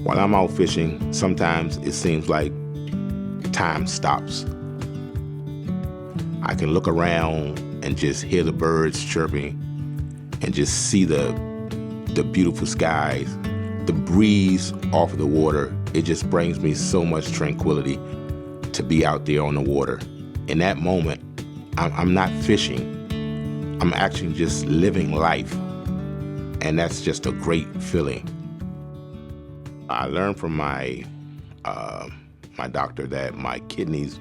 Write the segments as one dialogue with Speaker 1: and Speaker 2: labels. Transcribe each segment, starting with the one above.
Speaker 1: While I'm out fishing, sometimes it seems like time stops. I can look around and just hear the birds chirping and just see the beautiful skies, the breeze off of the water. It just brings me so much tranquility to be out there on the water. In that moment, I'm not fishing. I'm actually just living life. And that's just a great feeling. I learned from my doctor that my kidneys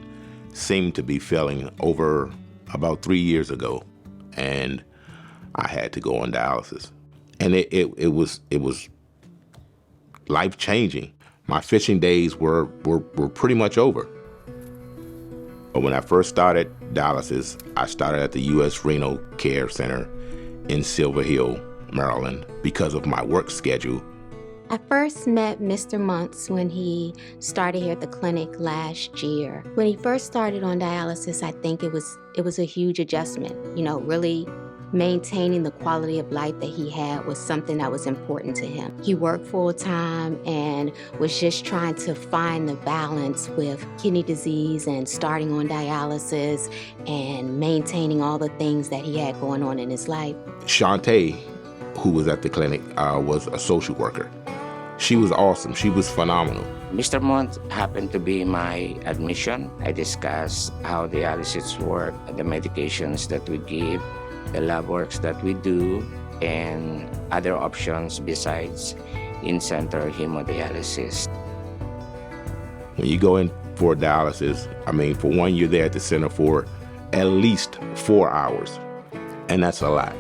Speaker 1: seemed to be failing over about 3 years ago, and I had to go on dialysis. And it was life-changing. My fishing days were pretty much over. But when I first started dialysis, I started at the U.S. Renal Care Center in Silver Hill, Maryland, because of my work schedule.
Speaker 2: I first met Mr. Monts when he started here at the clinic last year. When he first started on dialysis, I think it was a huge adjustment. Really maintaining the quality of life that he had was something that was important to him. He worked full time and was just trying to find the balance with kidney disease and starting on dialysis and maintaining all the things that he had going on in his life.
Speaker 1: Shantae, who was at the clinic, was a social worker. She was awesome. She was phenomenal.
Speaker 3: Mr. Monts happened to be my admission. I discussed how dialysis work, the medications that we give, the lab works that we do, and other options besides in-center hemodialysis.
Speaker 1: When you go in for dialysis, for one, you're there at the center for at least 4 hours. And that's a lot.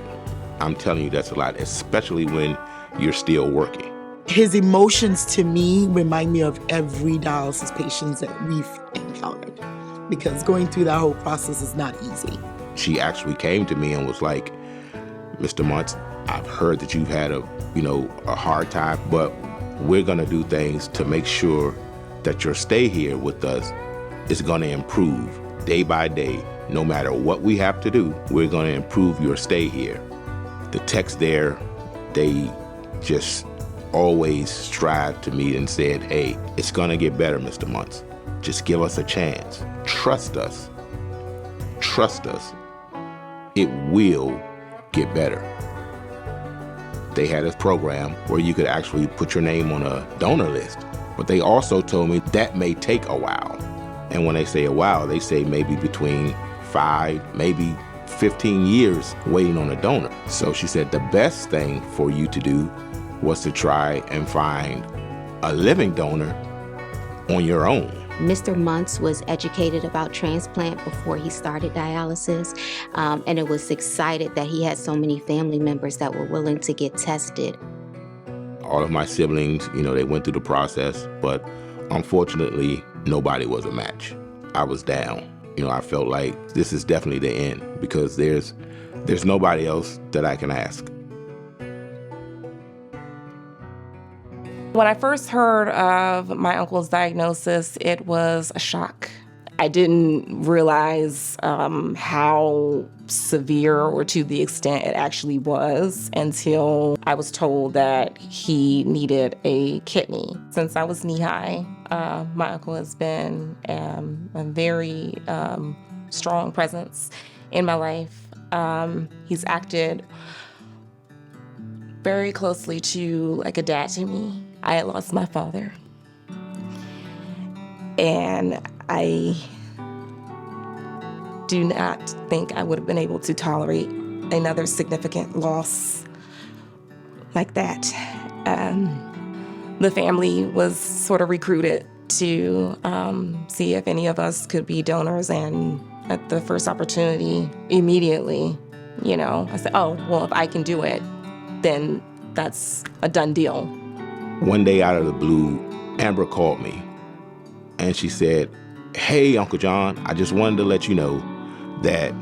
Speaker 1: I'm telling you, that's a lot, especially when you're still working.
Speaker 4: His emotions to me remind me of every dialysis patient that we've encountered, because going through that whole process is not easy.
Speaker 1: She actually came to me and was like, Mr. Monts, I've heard that you've had a hard time, but we're gonna do things to make sure that your stay here with us is gonna improve day by day. No matter what we have to do, we're gonna improve your stay here. The techs there, they just always strive to meet and said, hey, it's gonna get better, Mr. Monts. Just give us a chance. Trust us. Trust us. It will get better. They had a program where you could actually put your name on a donor list, but they also told me that may take a while. And when they say a while, they say maybe between 5, maybe 15 years waiting on a donor. So she said the best thing for you to do was to try and find a living donor on your own.
Speaker 2: Mr. Monts was educated about transplant before he started dialysis, and it was excited that he had so many family members that were willing to get tested.
Speaker 1: All of my siblings, they went through the process, but unfortunately, nobody was a match. I was down. I felt like this is definitely the end, because there's nobody else that I can ask.
Speaker 5: When I first heard of my uncle's diagnosis, it was a shock. I didn't realize how severe or to the extent it actually was until I was told that he needed a kidney. Since I was knee-high, my uncle has been a very strong presence in my life. He's acted very closely to like a dad to me. I had lost my father, and I do not think I would have been able to tolerate another significant loss like that. The family was sort of recruited to see if any of us could be donors, and at the first opportunity, immediately, I said, oh, well, if I can do it, then that's a done deal.
Speaker 1: One day out of the blue, Amber called me and she said, hey, Uncle John, I just wanted to let you know that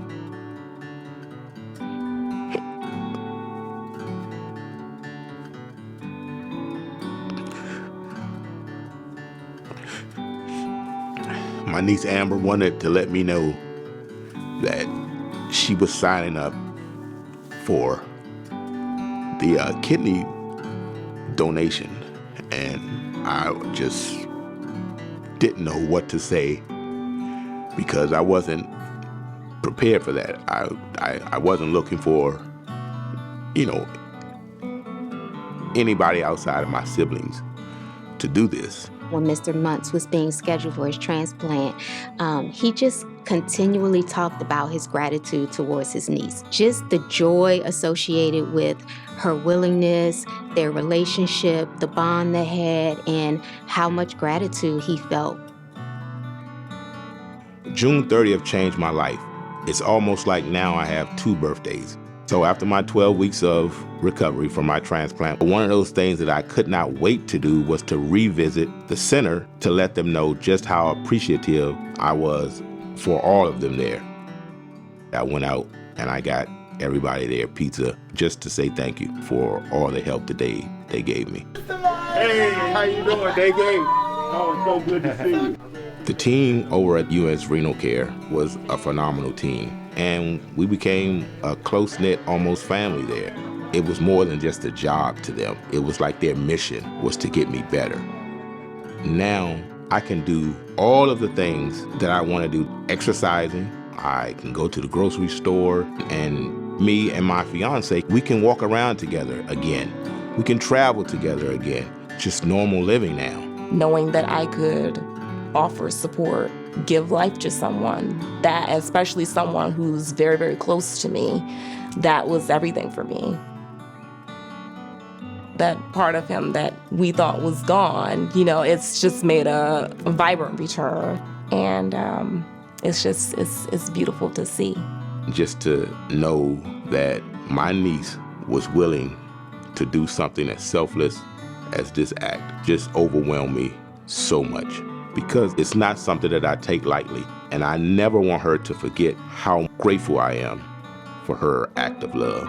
Speaker 1: my niece Amber wanted to let me know that she was signing up for the kidney donation. And I just didn't know what to say because I wasn't prepared for that. I wasn't looking for, anybody outside of my siblings to do this.
Speaker 2: When Mr. Monts was being scheduled for his transplant, he just continually talked about his gratitude towards his niece. Just the joy associated with her willingness, their relationship, the bond they had, and how much gratitude he felt.
Speaker 1: June 30th changed my life. It's almost like now I have 2 birthdays. So after my 12 weeks of recovery from my transplant, one of those things that I could not wait to do was to revisit the center to let them know just how appreciative I was for all of them there. I went out and I got everybody there pizza just to say thank you for all the help that they gave me.
Speaker 6: Hey, how you doing, Day Game? Oh, it's so good to see you.
Speaker 1: The team over at US Renal Care was a phenomenal team, and we became a close-knit, almost family there. It was more than just a job to them. It was like their mission was to get me better. Now, I can do all of the things that I want to do. Exercising, I can go to the grocery store, and me and my fiance, we can walk around together again. We can travel together again. Just normal living now.
Speaker 5: Knowing that I could offer support, give life to someone, that especially someone who's very, very close to me, that was everything for me. That part of him that we thought was gone, it's just made a vibrant return. And it's beautiful to see.
Speaker 1: Just to know that my niece was willing to do something as selfless as this act just overwhelmed me so much. Because it's not something that I take lightly, and I never want her to forget how grateful I am for her act of love.